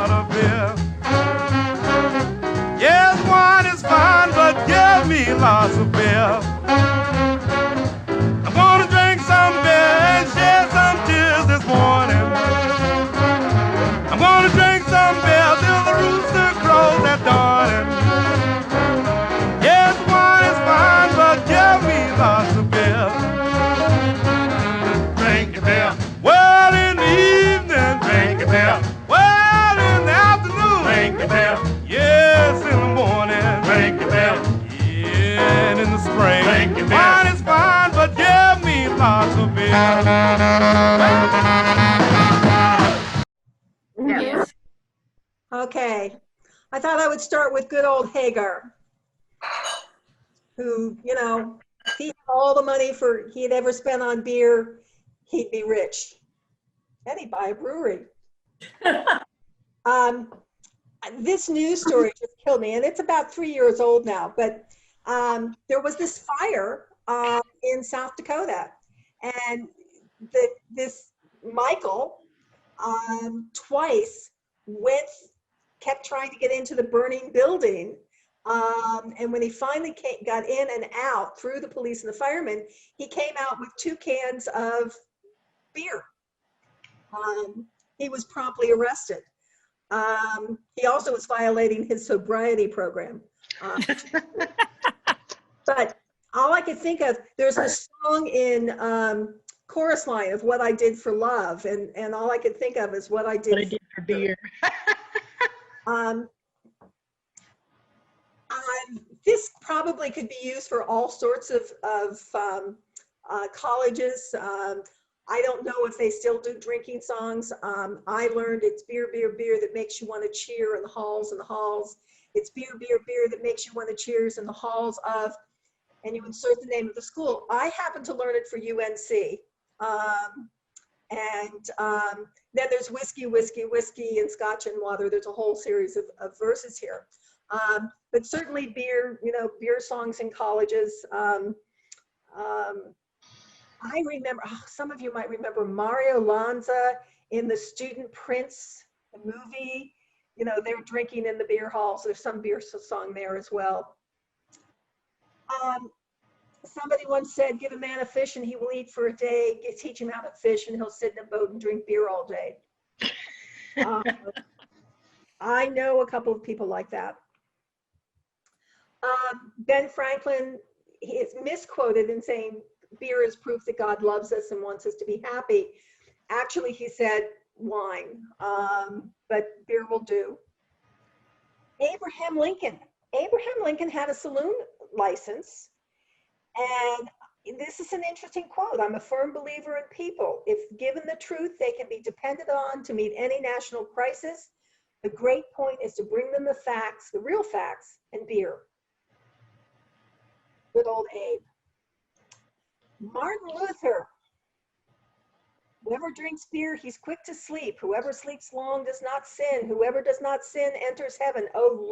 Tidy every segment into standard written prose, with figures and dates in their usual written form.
lot of beer. Yes, wine is fine, but give me lots of beer. I'm gonna drink some beer and shed some tears this morning. I'm gonna drink some beer till the rooster crows at dawning. Yes, wine is fine, but give me lots of beer. Drink your beer. Well, in the evening, drink your beer. Well, in the afternoon, drink your beer. Yes, in the morning, drink your beer. Yeah, and in the spring, drink your beer. Wine is fine, but give me lots of beer. Yes. Okay. I thought I would start with good old Hagar, who, you know, if he had all the money he'd ever spent on beer, he'd be rich. And he'd buy a brewery. This news story just killed me, and it's about 3 years old now, but there was this fire in South Dakota, and this Michael twice kept trying to get into the burning building, and when he finally got in and out through the police and the firemen, he came out with 2 cans of beer. He was promptly arrested. He also was violating his sobriety program. But all I could think of, there's a song in chorus line of What I Did for Love, and all I could think of is what I did for beer. This probably could be used for all sorts of colleges. I don't know if they still do drinking songs. I learned it's beer, beer, beer that makes you want to cheer in the halls and the halls. It's beer, beer, beer that makes you want to cheers in the halls of, and you insert the name of the school. I happen to learn it for UNC. Then there's whiskey, whiskey, whiskey, and scotch and water. There's a whole series of verses here. But certainly beer, you know, beer songs in colleges. I remember, some of you might remember Mario Lanza in The Student Prince, the movie. You know, they're drinking in the beer halls. There's some beer song there as well. Somebody once said, give a man a fish and he will eat for a day. Teach him how to fish and he'll sit in a boat and drink beer all day. I know a couple of people like that. Ben Franklin, he is misquoted in saying, beer is proof that God loves us and wants us to be happy. Actually, he said wine, but beer will do. Abraham Lincoln had a saloon license, and this is an interesting quote. I'm a firm believer in people. If given the truth, they can be depended on to meet any national crisis. The great point is to bring them the facts, the real facts, and beer. Good old Abe. Martin Luther. Whoever drinks beer, he's quick to sleep. Whoever sleeps long does not sin. Whoever does not sin enters heaven. Oh,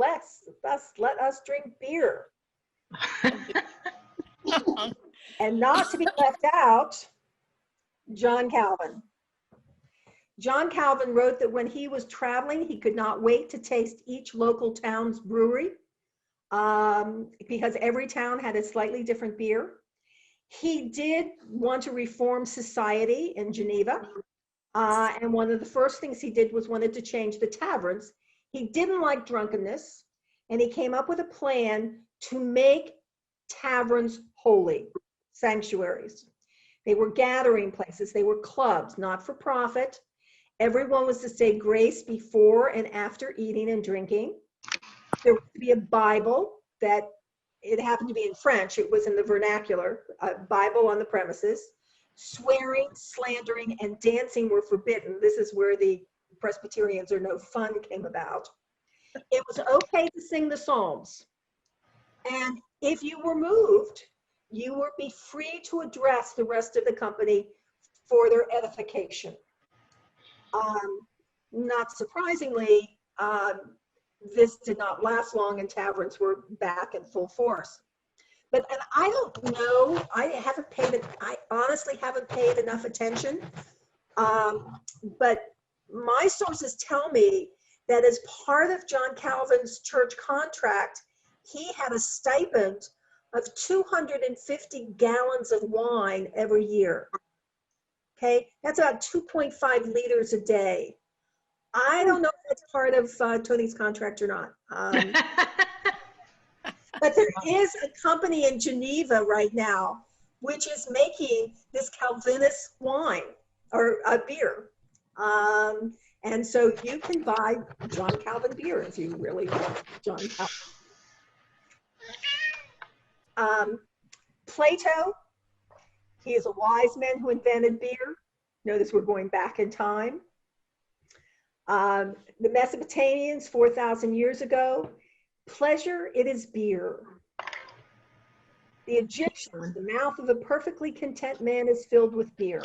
thus let us drink beer. And not to be left out, John Calvin. John Calvin wrote that when he was traveling, he could not wait to taste each local town's brewery because every town had a slightly different beer. He did want to reform society in Geneva. And one of the first things he did was wanted to change the taverns. He didn't like drunkenness, and he came up with a plan to make taverns holy, sanctuaries. They were gathering places. They were clubs, not for profit. Everyone was to say grace before and after eating and drinking. There was to be a Bible that it happened to be in French. It was in the vernacular, a Bible on the premises. Swearing, slandering, and dancing were forbidden. This is where the Presbyterians or no fun came about. It was okay to sing the Psalms. And if you were moved, you would be free to address the rest of the company for their edification. Not surprisingly, this did not last long and taverns were back in full force. But and I don't know, I honestly haven't paid enough attention. But my sources tell me that as part of John Calvin's church contract, he had a stipend of 250 gallons of wine every year. Okay, that's about 2.5 liters a day. I don't know if that's part of Tony's contract or not. But there is a company in Geneva right now which is making this Calvinist wine or beer. And so you can buy John Calvin beer if you really want John Calvin. Plato, he is a wise man who invented beer. Notice we're going back in time. The Mesopotamians, 4,000 years ago, pleasure, it is beer. The Egyptians, the mouth of a perfectly content man is filled with beer.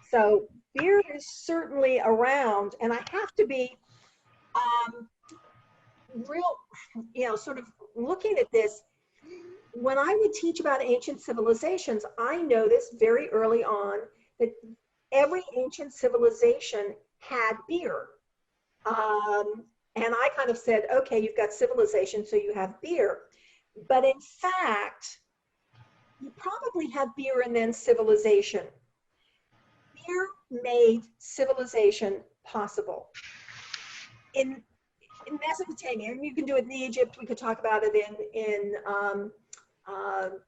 So beer is certainly around, and I have to be real, sort of looking at this. When I would teach about ancient civilizations, I noticed very early on that every ancient civilization had beer. And I kind of said, okay, you've got civilization, so you have beer. But in fact, you probably have beer and then civilization. Beer made civilization possible. In Mesopotamia, and you can do it in Egypt, we could talk about it in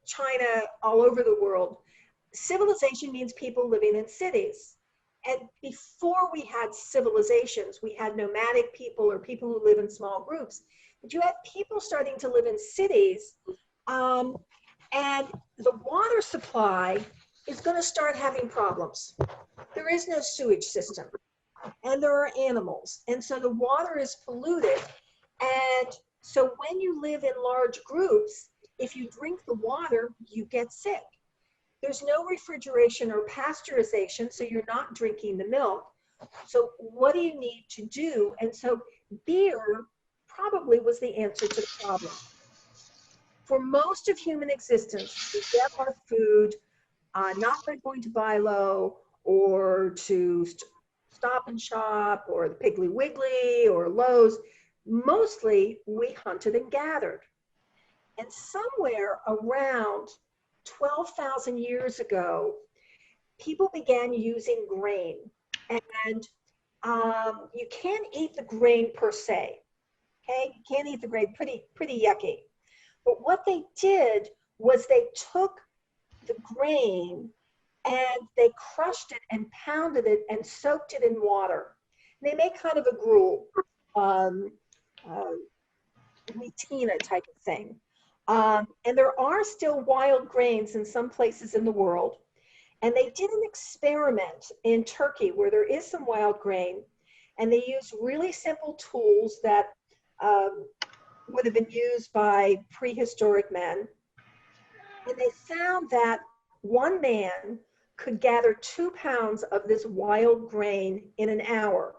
China, all over the world. Civilization means people living in cities. And before we had civilizations, we had nomadic people or people who live in small groups. But you had people starting to live in cities, and the water supply is going to start having problems. There is no sewage system, and there are animals, and so the water is polluted. And so when you live in large groups, if you drink the water, you get sick. There's no refrigeration or pasteurization, so you're not drinking the milk. So what do you need to do? And so beer probably was the answer to the problem. For most of human existence, we get our food not by going to Bilo or to Stop and Shop or the Piggly Wiggly or Lowe's. Mostly we hunted and gathered. And somewhere around 12,000 years ago, people began using grain. And you can't eat the grain per se. Okay, you can't eat the grain, pretty yucky. But what they did was they took the grain and they crushed it and pounded it and soaked it in water. And they made kind of a gruel, mitina type of thing. And there are still wild grains in some places in the world. And they did an experiment in Turkey where there is some wild grain, and they used really simple tools that would have been used by prehistoric men. And they found that one man could gather 2 pounds of this wild grain in an hour.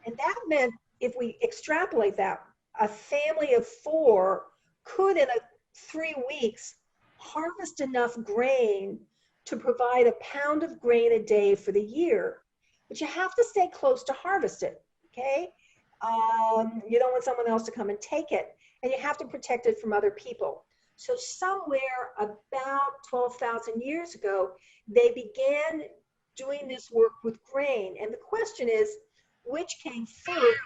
And that meant, if we extrapolate that, a family of 4 could in 3 weeks harvest enough grain to provide 1 pound of grain a day for the year. But you have to stay close to harvest it, okay? You don't want someone else to come and take it, and you have to protect it from other people. So somewhere about 12,000 years ago, they began doing this work with grain. And the question is, which came first,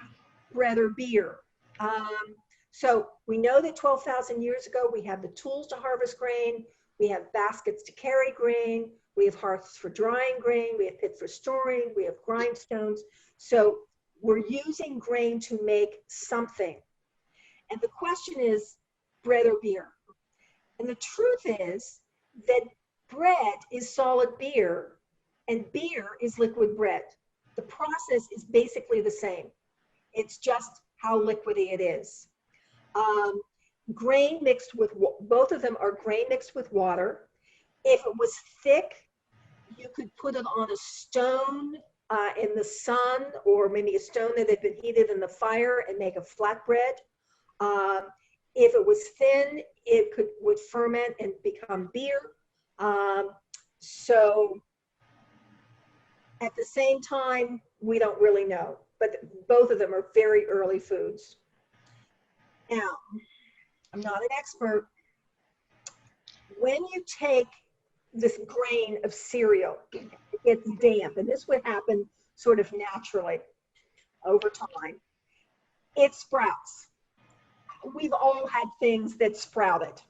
bread or beer? So we know that 12,000 years ago, we had the tools to harvest grain, we have baskets to carry grain, we have hearths for drying grain, we have pits for storing, we have grindstones. So we're using grain to make something. And the question is, bread or beer? And the truth is that bread is solid beer and beer is liquid bread. The process is basically the same. It's just how liquidy it is. Grain mixed with, both of them are grain mixed with water. If it was thick, you could put it on a stone in the sun, or maybe a stone that had been heated in the fire and make a flatbread. If it was thin, it would ferment and become beer. So at the same time, we don't really know. but both of them are very early foods. Now, I'm not an expert. When you take this grain of cereal, it gets damp, and this would happen sort of naturally over time. It sprouts. We've all had things that sprouted.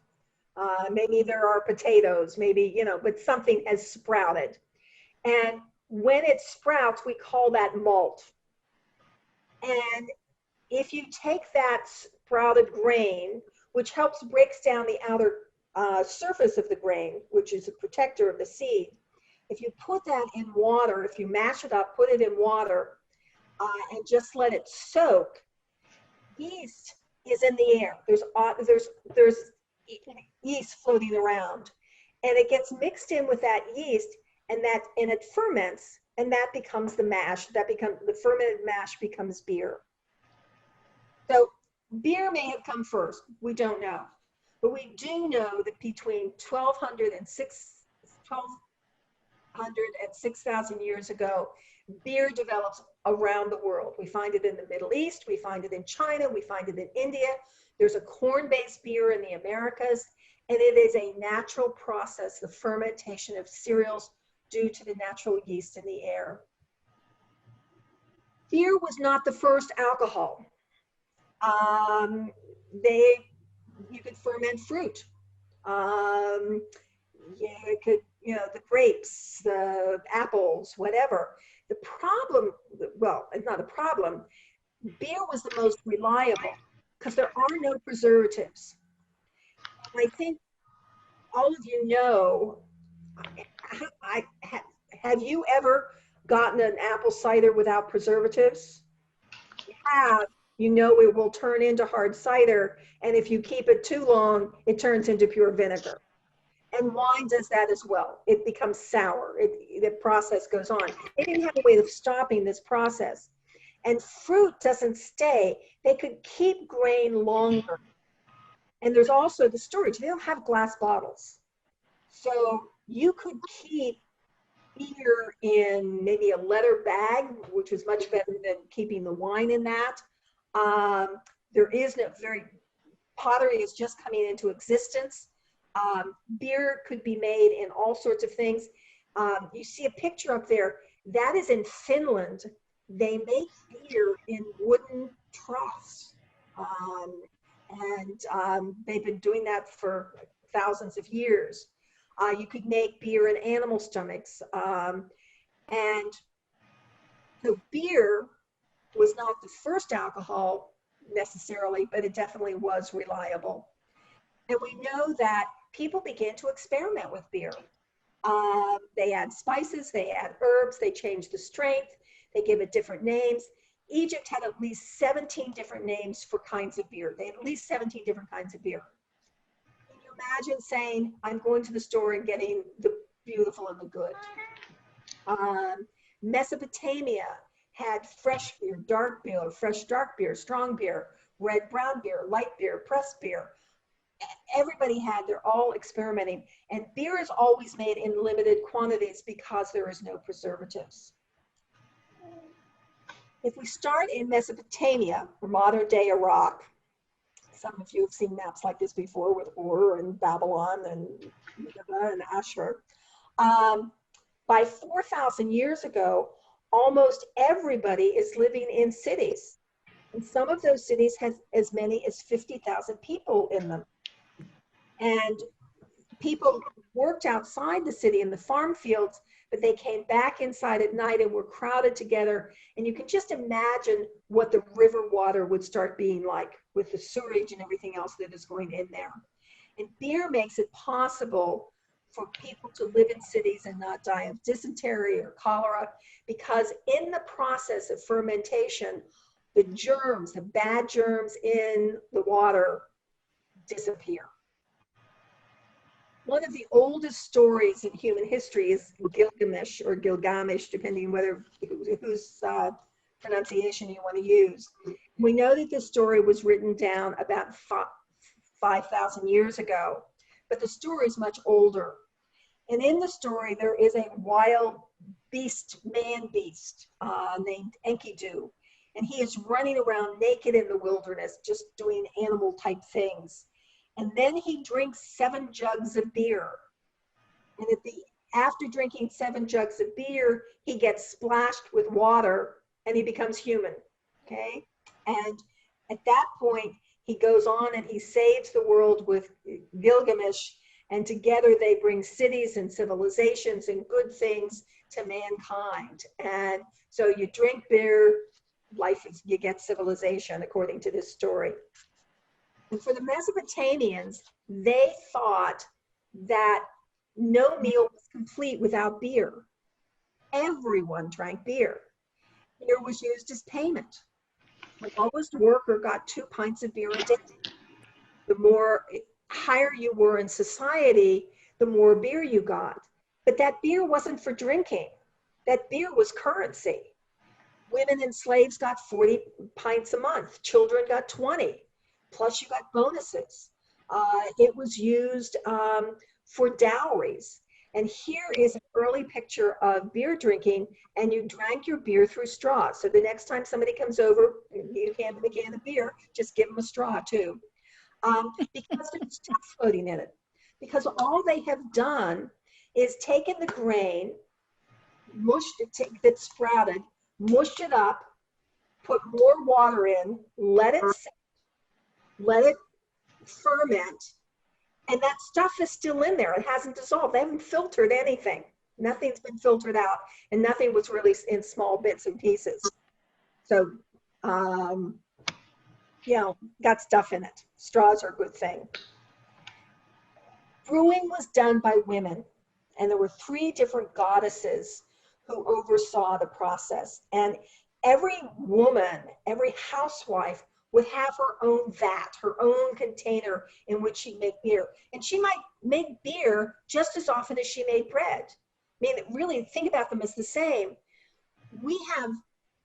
Maybe there are potatoes, maybe, but something has sprouted. And when it sprouts, we call that molt. And if you take that sprouted grain, which breaks down the outer surface of the grain, which is a protector of the seed, if you put that in water, if you mash it up, put it in water, and just let it soak, yeast is in the air. There's yeast floating around, and it gets mixed in with that yeast, and it ferments, and that becomes the mash. The fermented mash becomes beer. So beer may have come first. We don't know, but we do know that between 1200 and 6,000 years ago, beer develops around the world. We find it in the Middle East, we find it in China, we find it in India. There's a corn-based beer in the Americas, and it is a natural process, the fermentation of cereals due to the natural yeast in the air. Beer was not the first alcohol. You could ferment fruit. You could, the grapes, the apples, whatever. The problem, well, it's not a problem. Beer was the most reliable because there are no preservatives. I think all of you know, have you ever gotten an apple cider without preservatives? If you have, it will turn into hard cider, and if you keep it too long, it turns into pure vinegar. And wine does that as well. It becomes sour. The process goes on. They didn't have a way of stopping this process. And fruit doesn't stay. They could keep grain longer. And there's also the storage. They don't have glass bottles. So you could keep beer in maybe a leather bag, which was much better than keeping the wine in that. Pottery is just coming into existence. Beer could be made in all sorts of things. You see a picture up there. That is in Finland. They make beer in wooden troughs. They've been doing that for thousands of years. You could make beer in animal stomachs. And so beer was not the first alcohol necessarily, but it definitely was reliable. And we know that people began to experiment with beer. They add spices, they add herbs, they change the strength, they give it different names. Egypt had at least 17 different names for kinds of beer. They had at least 17 different kinds of beer. Can you imagine saying, I'm going to the store and getting the beautiful and the good? Mesopotamia had fresh beer, dark beer, fresh dark beer, strong beer, red brown beer, light beer, pressed beer. They're all experimenting. And beer is always made in limited quantities because there is no preservatives. If we start in Mesopotamia, or modern day Iraq, some of you have seen maps like this before with Ur and Babylon and Nineveh and Ashur. By 4,000 years ago, almost everybody is living in cities. And some of those cities have as many as 50,000 people in them. And people worked outside the city in the farm fields, but they came back inside at night and were crowded together. And you can just imagine what the river water would start being like with the sewage and everything else that is going in there. And beer makes it possible for people to live in cities and not die of dysentery or cholera, because in the process of fermentation, the germs, the bad germs in the water disappear. One of the oldest stories in human history is Gilgamesh, or Gilgamesh, depending whether whose pronunciation you want to use. We know that this story was written down about 5,000 years ago, but the story is much older. And in the story, there is a wild beast, man-beast, named Enkidu. And he is running around naked in the wilderness, just doing animal type things. And then he drinks 7 jugs of beer. And after drinking 7 jugs of beer, he gets splashed with water and he becomes human. Okay. And at that point, he goes on and he saves the world with Gilgamesh. And together they bring cities and civilizations and good things to mankind. And so you drink beer, you get civilization, according to this story. And for the Mesopotamians, they thought that no meal was complete without beer. Everyone drank beer. Beer was used as payment. The lowest worker got 2 pints of beer a day. The more higher you were in society, the more beer you got. But that beer wasn't for drinking. That beer was currency. Women and slaves got 40 pints a month. Children got 20. Plus you got bonuses. It was used for dowries. And here is an early picture of beer drinking, and you drank your beer through straws. So the next time somebody comes over, you hand them a can of beer, just give them a straw too. Because there's stuff floating in it. Because all they have done is taken the grain, mushed it, that sprouted, mushed it up, put more water in, let it set, let it ferment, and that stuff is still in there. It hasn't dissolved. They haven't filtered anything. Nothing's been filtered out, and nothing was really in small bits and pieces. So, got stuff in it. Straws are a good thing. Brewing was done by women, and there were 3 different goddesses who oversaw the process. And every woman, every housewife would have her own vat, her own container in which she'd make beer. And she might make beer just as often as she made bread. I mean, really think about them as the same. We have,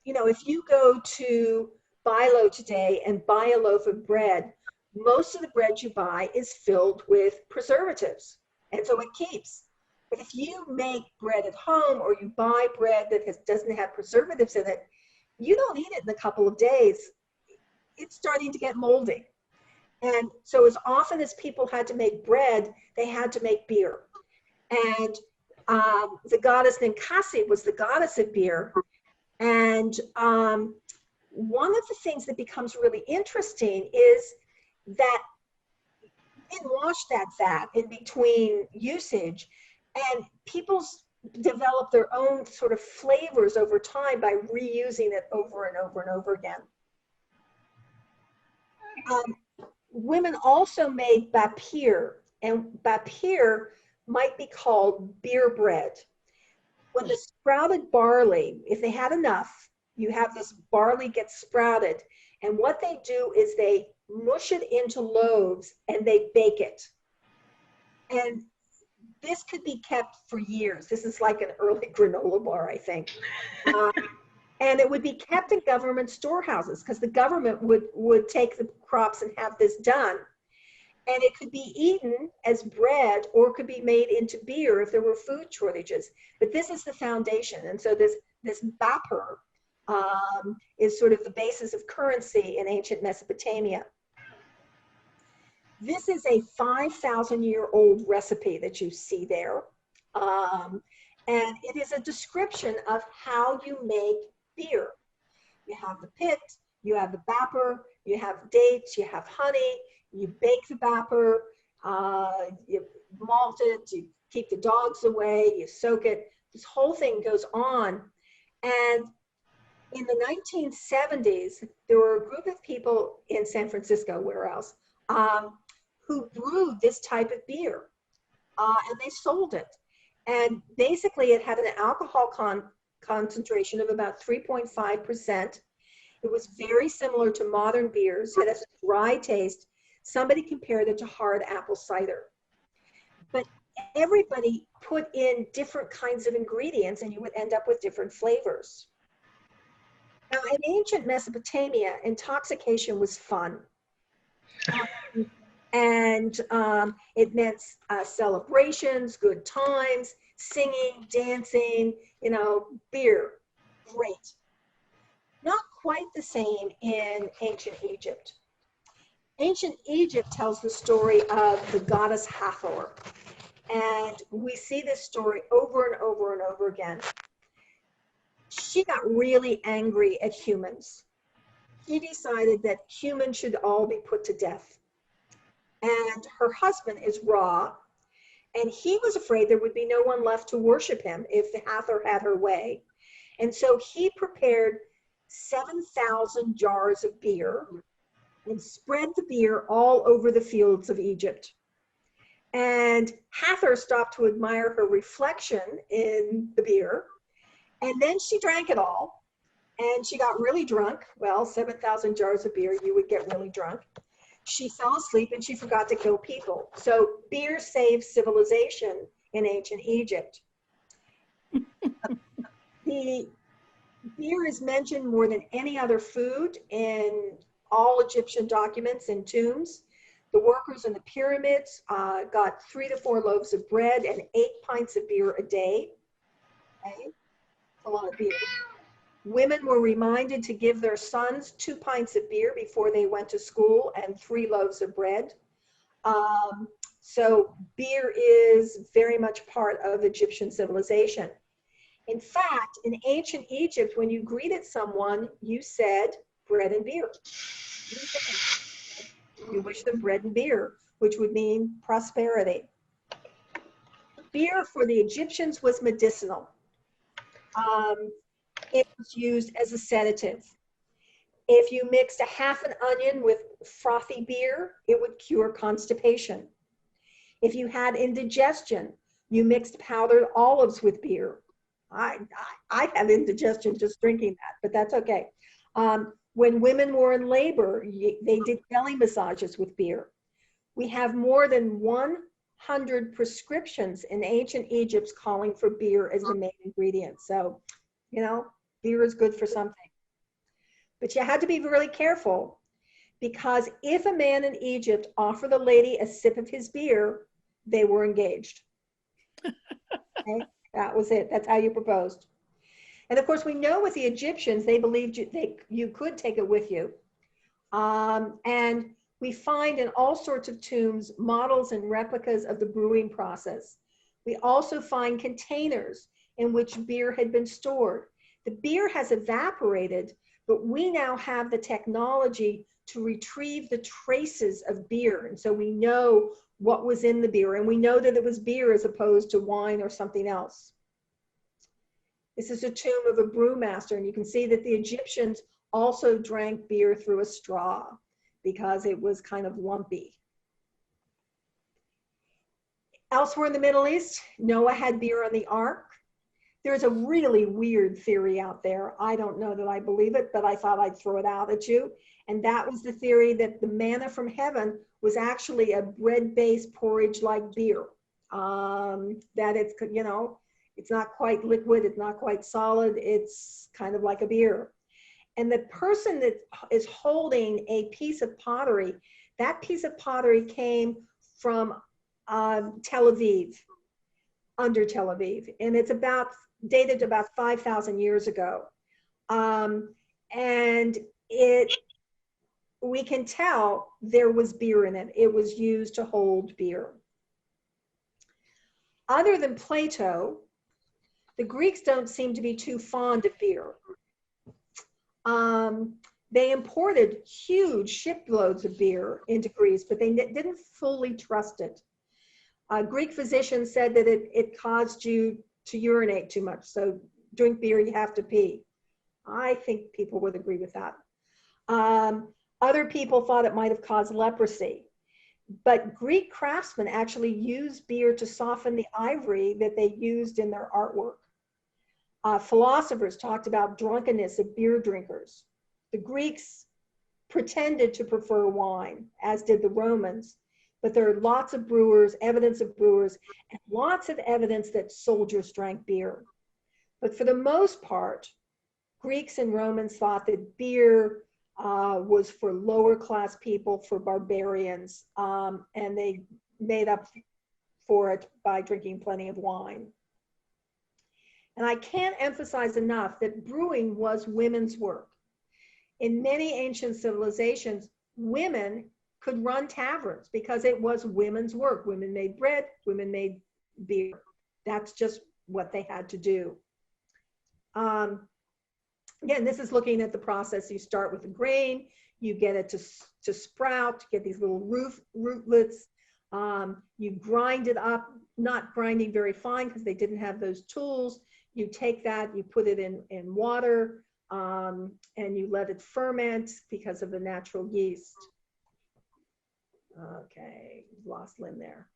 if you go to Bilo today and buy a loaf of bread, most of the bread you buy is filled with preservatives. And so it keeps. But if you make bread at home or you buy bread that doesn't have preservatives in it, you don't eat it in a couple of days. It's starting to get moldy. And so as often as people had to make bread, they had to make beer. And the goddess Ninkasi was the goddess of beer. And one of the things that becomes really interesting is that you can wash that vat in between usage, and people develop their own sort of flavors over time by reusing it over and over and over again. Women also made bapir, and bapir might be called beer bread. When the sprouted barley, if they had enough, you have this barley gets sprouted, and what they do is they mush it into loaves and they bake it. And this could be kept for years. This is like an early granola bar, I think. And it would be kept in government storehouses because the government would take the crops and have this done. And it could be eaten as bread or could be made into beer if there were food shortages. But this is the foundation. And so this bapir is sort of the basis of currency in ancient Mesopotamia. This is a 5,000-year-old recipe that you see there. And it is a description of how you make beer. You have the pit, you have the bapir, you have dates, you have honey, you bake the bapir, you malt it, you keep the dogs away, you soak it. This whole thing goes on. And in the 1970s, there were a group of people in San Francisco, where else, who brewed this type of beer, and they sold it. And basically it had an alcohol concentration of about 3.5%. It was very similar to modern beers. It has a dry taste. Somebody compared it to hard apple cider. But everybody put in different kinds of ingredients and you would end up with different flavors. Now, in ancient Mesopotamia, intoxication was fun. And it meant celebrations, good times, singing, dancing, beer, great. Not quite the same in ancient Egypt. Ancient Egypt tells the story of the goddess Hathor, and we see this story over and over and over again. She got really angry at humans. She decided that humans should all be put to death. And her husband is Ra, and he was afraid there would be no one left to worship him if the Hathor had her way. And so he prepared 7,000 jars of beer and spread the beer all over the fields of Egypt. And Hathor stopped to admire her reflection in the beer. And then she drank it all. And she got really drunk. Well, 7,000 jars of beer, you would get really drunk. She fell asleep and she forgot to kill people. So beer saved civilization in ancient Egypt. The beer is mentioned more than any other food in all Egyptian documents and tombs. The workers in the pyramids got 3 to 4 loaves of bread and 8 pints of beer a day. Okay? A lot of beer. Women were reminded to give their sons 2 pints of beer before they went to school and 3 loaves of bread. So beer is very much part of Egyptian civilization. In fact, in ancient Egypt, when you greeted someone, you said bread and beer. You wish them bread and beer, which would mean prosperity. Beer for the Egyptians was medicinal. It was used as a sedative. If you mixed a half an onion with frothy beer, it would cure constipation. If you had indigestion, you mixed powdered olives with beer. I have indigestion just drinking that, but that's okay. When women were in labor, they did belly massages with beer. We have more than 100 prescriptions in ancient Egypt calling for beer as the main ingredient. So, you know, beer is good for something. But you had to be really careful, because if a man in Egypt offered a lady a sip of his beer, they were engaged. Okay? That was it. That's how you proposed. And of course, we know with the Egyptians, they believed you could take it with you. And we find in all sorts of tombs models and replicas of the brewing process. We also find containers in which beer had been stored. The beer has evaporated, but we now have the technology to retrieve the traces of beer. And so we know what was in the beer, and we know that it was beer as opposed to wine or something else. This is a tomb of a brewmaster, and you can see that the Egyptians also drank beer through a straw because it was kind of lumpy. Elsewhere in the Middle East, Noah had beer on the ark. There's a really weird theory out there. I don't know that I believe it, but I thought I'd throw it out at you. And that was the theory that the manna from heaven was actually a bread-based porridge-like beer. That it's, you know, it's not quite liquid, it's not quite solid, it's kind of like a beer. And the person that is holding a piece of pottery, that piece of pottery came from Tel Aviv, under Tel Aviv. And it's dated about 5,000 years ago. And we can tell there was beer in it. It was used to hold beer. Other than Plato, the Greeks don't seem to be too fond of beer. They imported huge shiploads of beer into Greece, but they didn't fully trust it. Greek physicians said that it caused you to urinate too much. So drink beer, you have to pee. I think people would agree with that. Other people thought it might have caused leprosy. But Greek craftsmen actually used beer to soften the ivory that they used in their artwork. Philosophers talked about drunkenness of beer drinkers. The Greeks pretended to prefer wine, as did the Romans, but there are lots of brewers, evidence of brewers, and lots of evidence that soldiers drank beer. But for the most part, Greeks and Romans thought that beer was for lower class people, for barbarians, and they made up for it by drinking plenty of wine. And I can't emphasize enough that brewing was women's work. In many ancient civilizations, women could run taverns because it was women's work. Women made bread, women made beer. That's just what they had to do. Again, this is looking at the process. You start with the grain, you get it to sprout, get these little rootlets. You grind it up, not grinding very fine because they didn't have those tools. You take that, you put it in water, and you let it ferment because of the natural yeast. Okay, lost Lynn there.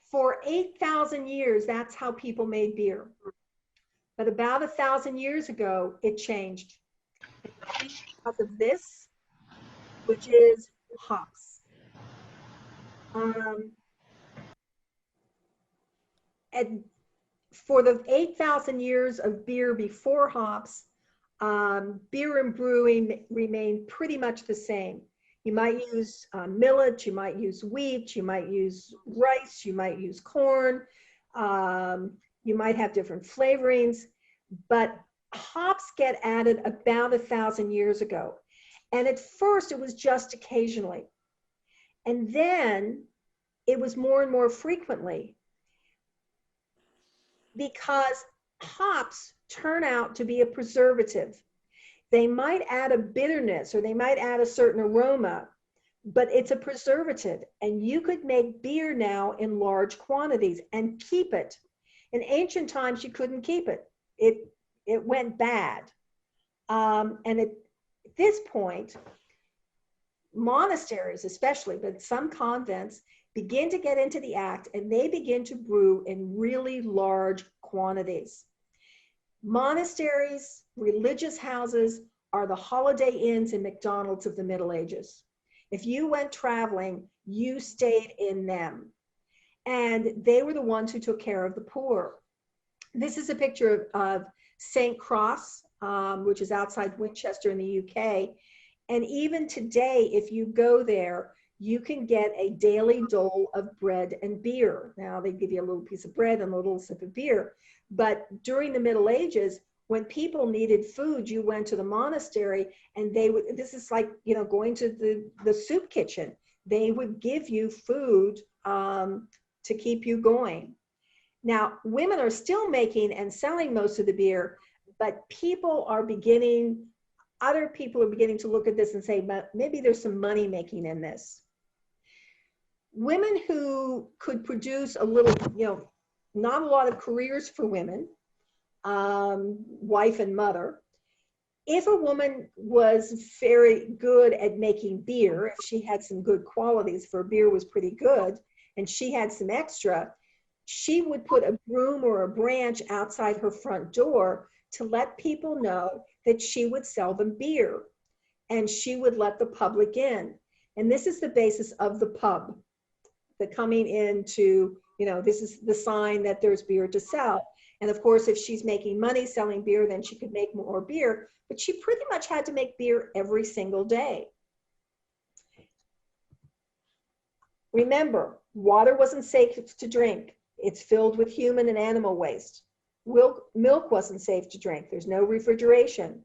For 8,000 years, that's how people made beer. But about 1,000 years ago, it changed. It changed because of this, which is hops. And for the 8,000 years of beer before hops, beer and brewing remained pretty much the same. You might use millet, you might use wheat, you might use rice, you might use corn, you might have different flavorings, but hops get added about 1,000 years ago. And at first it was just occasionally. And then it was more and more frequently, because hops turn out to be a preservative. They might add a bitterness or they might add a certain aroma, but it's a preservative. And you could make beer now in large quantities and keep it. In ancient times, you couldn't keep it. It went bad. And at this point, monasteries especially, but some convents, begin to get into the act and they begin to brew in really large quantities. Monasteries, religious houses are the Holiday Inns and McDonald's of the Middle Ages. If you went traveling, you stayed in them. And they were the ones who took care of the poor. This is a picture of St. Cross, which is outside Winchester in the UK. And even today, if you go there, you can get a daily dole of bread and beer. Now they give you a little piece of bread and a little sip of beer. But during the Middle Ages, when people needed food, you went to the monastery and they would, this is like, you know, going to the soup kitchen. They would give you food to keep you going. Now, women are still making and selling most of the beer, but people are beginning, other people are beginning to look at this and say, maybe there's some money making in this. Women who could produce a little, you know, not a lot of careers for women, wife and mother. If a woman was very good at making beer, if she had some good qualities, for beer was pretty good, and she had some extra, she would put a broom or a branch outside her front door to let people know that she would sell them beer, and she would let the public in. And this is the basis of the pub, the coming into, you know, this is the sign that there's beer to sell. And of course, if she's making money selling beer, then she could make more beer, but she pretty much had to make beer every single day. Remember, water wasn't safe to drink. It's filled with human and animal waste. Milk wasn't safe to drink. There's no refrigeration.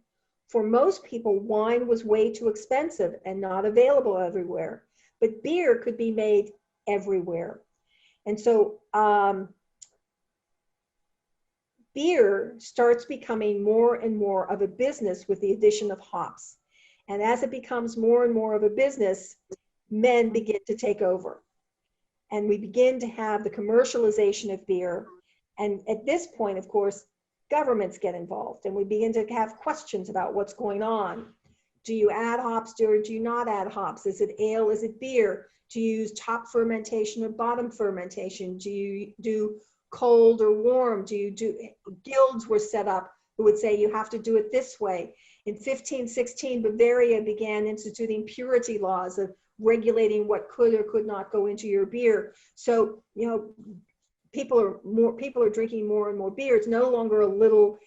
For most people, wine was way too expensive and not available everywhere, but beer could be made everywhere. And so beer starts becoming more and more of a business with the addition of hops. And as it becomes more and more of a business, men begin to take over. And we begin to have the commercialization of beer. And at this point, of course, governments get involved and we begin to have questions about what's going on. Do you add hops or do you not add hops? Is it ale? Is it beer? Do you use top fermentation or bottom fermentation? Do you do cold or warm? Do you do, guilds were set up who would say you have to do it this way. In 1516, Bavaria began instituting purity laws of regulating what could or could not go into your beer. So, you know, people are drinking more and more beer. It's no longer a little,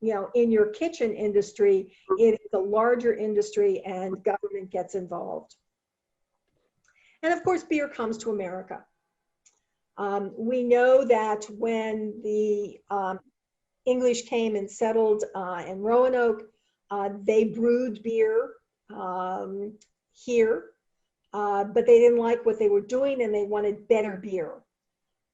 you know, in your kitchen industry. It is a larger industry and government gets involved. And of course, beer comes to America. We know that when the English came and settled in Roanoke, they brewed beer here, but they didn't like what they were doing and they wanted better beer.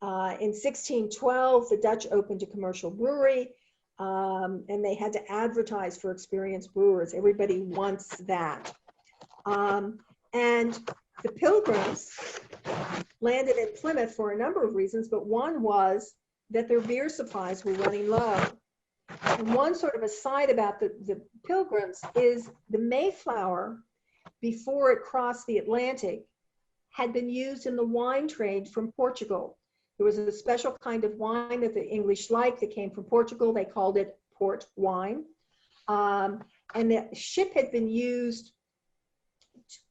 In 1612, the Dutch opened a commercial brewery, and they had to advertise for experienced brewers. Everybody wants that. And the Pilgrims landed in Plymouth for a number of reasons, but one was that their beer supplies were running low. And one sort of aside about the Pilgrims is the Mayflower, before it crossed the Atlantic, had been used in the wine trade from Portugal. There was a special kind of wine that the English liked that came from Portugal. They called it port wine. And the ship had been used,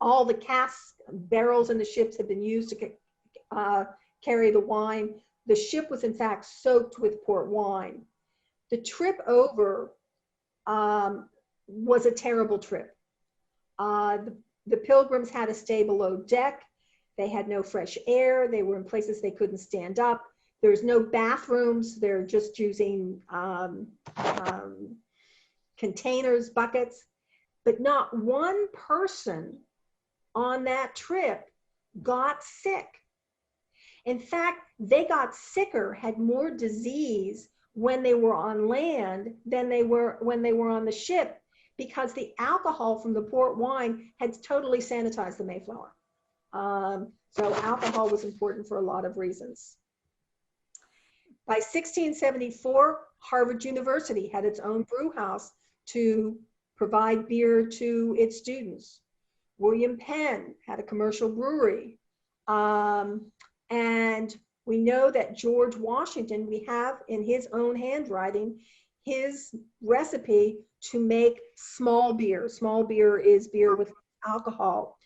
all the casks, barrels in the ships had been used to carry the wine. The ship was in fact soaked with port wine. The trip over was a terrible trip. The Pilgrims had to stay below deck. They had no fresh air. They were in places they couldn't stand up. There's no bathrooms. They're just using containers, buckets. But not one person on that trip got sick. In fact, they got sicker, had more disease when they were on land than they were when they were on the ship, because the alcohol from the port wine had totally sanitized the Mayflower. So alcohol was important for a lot of reasons. By 1674, Harvard University had its own brew house to provide beer to its students. William Penn had a commercial brewery. And we know that George Washington, we have in his own handwriting, his recipe to make small beer. Small beer is beer with alcohol.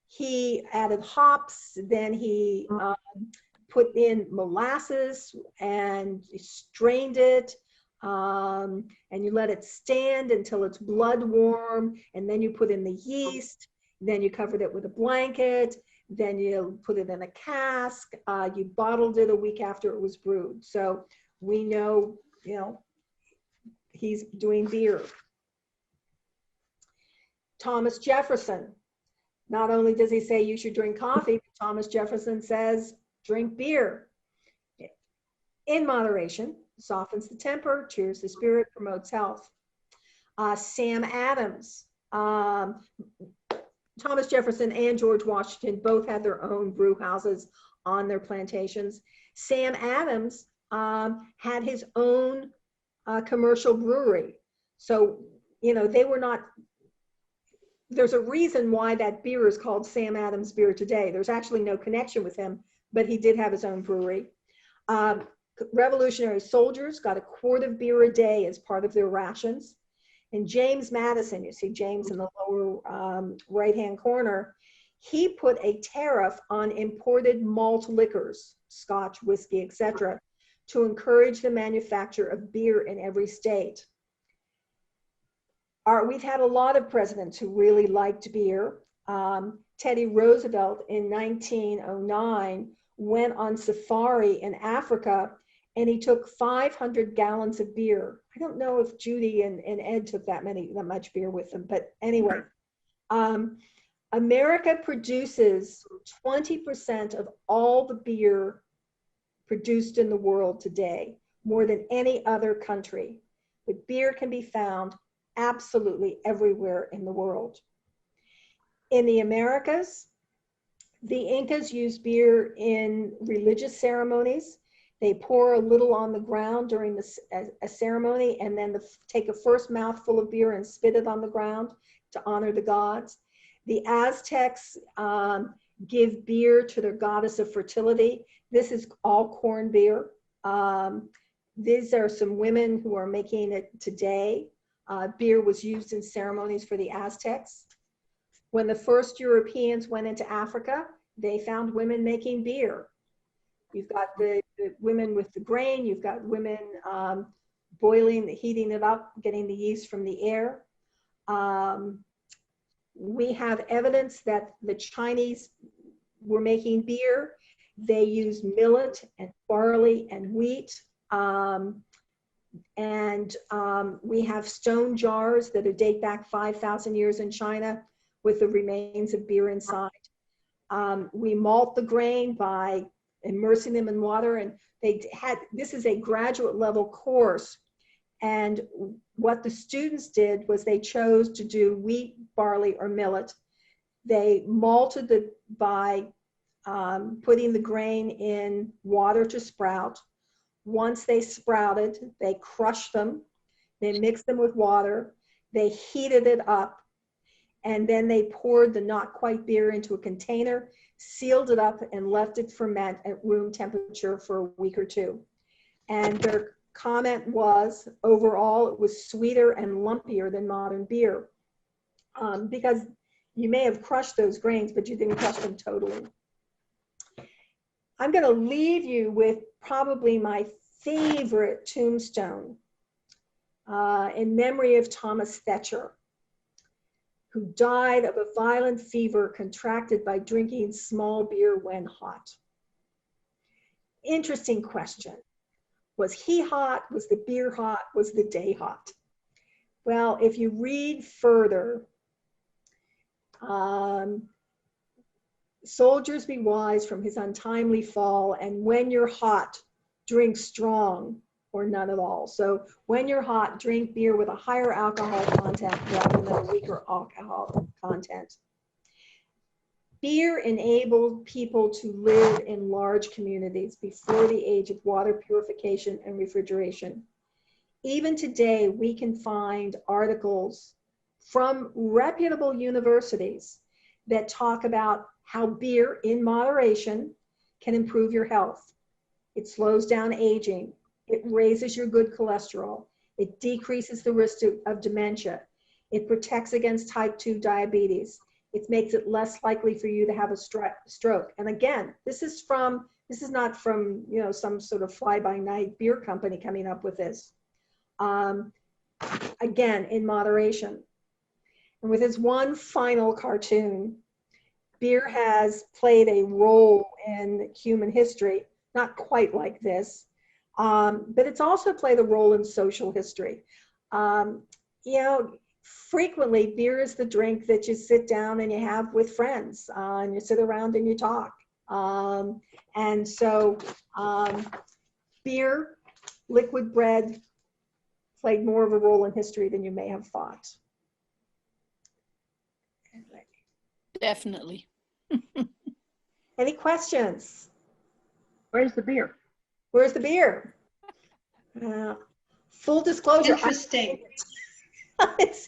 He added hops, then he put in molasses and strained it, and you let it stand until it's blood warm, and then you put in the yeast, then you covered it with a blanket, then you put it in a cask, you bottled it a week after it was brewed. So we know, he's doing beer. Thomas Jefferson, not only does he say you should drink coffee, but Thomas Jefferson says drink beer. In moderation, softens the temper, cheers the spirit, promotes health. Sam Adams, Thomas Jefferson and George Washington both had their own brew houses on their plantations. Sam Adams had his own commercial brewery. So, they were not, there's a reason why that beer is called Sam Adams beer today. There's actually no connection with him, but he did have his own brewery. Revolutionary soldiers got a quart of beer a day as part of their rations. And James Madison, you see James in the lower right-hand corner, he put a tariff on imported malt liquors, scotch, whiskey, etc., to encourage the manufacture of beer in every state. We've had a lot of presidents who really liked beer. Teddy Roosevelt in 1909 went on safari in Africa, and he took 500 gallons of beer. I don't know if Judy and Ed took that much beer with them, but anyway. America produces 20% of all the beer produced in the world today, more than any other country. But beer can be found absolutely everywhere in the world. In the Americas, the Incas used beer in religious ceremonies. They pour a little on the ground during a ceremony, and then take a first mouthful of beer and spit it on the ground to honor the gods. The Aztecs give beer to their goddess of fertility. This is all corn beer. These are some women who are making it today. Beer was used in ceremonies for the Aztecs. When the first Europeans went into Africa, they found women making beer. You've got the women with the grain, you've got women boiling, heating it up, getting the yeast from the air. We have evidence that the Chinese were making beer. They used millet and barley and wheat. And we have stone jars that date back 5,000 years in China with the remains of beer inside. We malt the grain by immersing them in water, and this is a graduate level course. And what the students did was they chose to do wheat, barley, or millet. They malted by putting the grain in water to sprout. Once they sprouted, they crushed them, they mixed them with water, they heated it up, and then they poured the not quite beer into a container, sealed it up, and left it ferment at room temperature for a week or two. And their comment was, overall, it was sweeter and lumpier than modern beer, because you may have crushed those grains, but you didn't crush them totally. I'm going to leave you with probably my favorite tombstone in memory of Thomas Thetcher, who died of a violent fever contracted by drinking small beer when hot. Interesting question. Was he hot? Was the beer hot? Was the day hot? Well, if you read further, soldiers be wise from his untimely fall, and when you're hot, drink strong or none at all. So when you're hot, drink beer with a higher alcohol content rather than a weaker alcohol content. Beer enabled people to live in large communities before the age of water purification and refrigeration. Even today, we can find articles from reputable universities that talk about how beer in moderation can improve your health. It slows down aging. It raises your good cholesterol. It decreases the risk of dementia. It protects against type 2 diabetes. It makes it less likely for you to have a stroke. And again, this is not from, you know, some sort of fly-by-night beer company coming up with this. Again, in moderation. And with its one final cartoon, beer has played a role in human history, not quite like this, but it's also played a role in social history. You know, frequently beer is the drink that you sit down and you have with friends, and you sit around and you talk. And so beer, liquid bread, played more of a role in history than you may have thought. Definitely. Any questions? Where's the beer? Where's the beer? Full disclosure. Interesting. I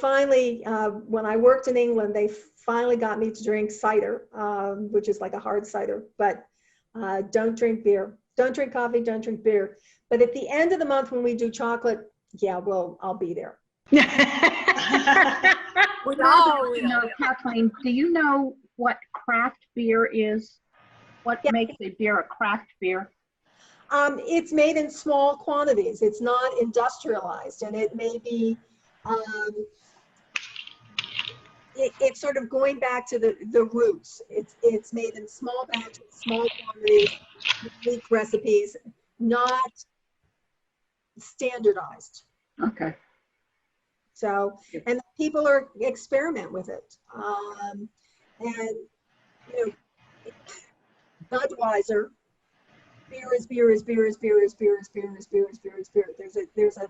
finally, when I worked in England, they finally got me to drink cider, which is like a hard cider, but don't drink beer. Don't drink coffee, don't drink beer. But at the end of the month when we do chocolate, yeah, well, I'll be there. Kathleen, do you know what craft beer is? What makes a beer a craft beer? It's made in small quantities. It's not industrialized, and it may be, it's sort of going back to the roots. It's made in small batches, small quantities, unique recipes, not standardized. Okay. So, and people are experiment with it. And, you know, Budweiser, beer is beer is beer is beer is beer is beer is beer is beer is beer. There's a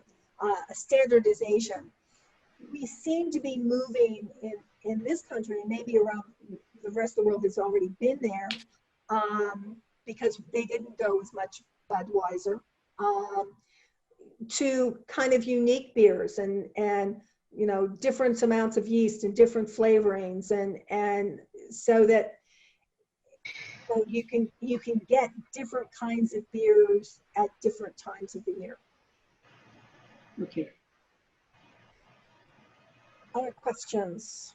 standardization. We seem to be moving in this country, and maybe around the rest of the world has already been there, because they didn't go as much Budweiser, to kind of unique beers and you know, different amounts of yeast and different flavorings, and so that you can get different kinds of beers at different times of the year. Okay. Other questions?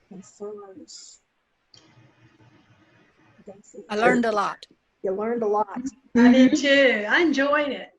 Concerns? I learned a lot. You learned a lot. I did too. I enjoyed it.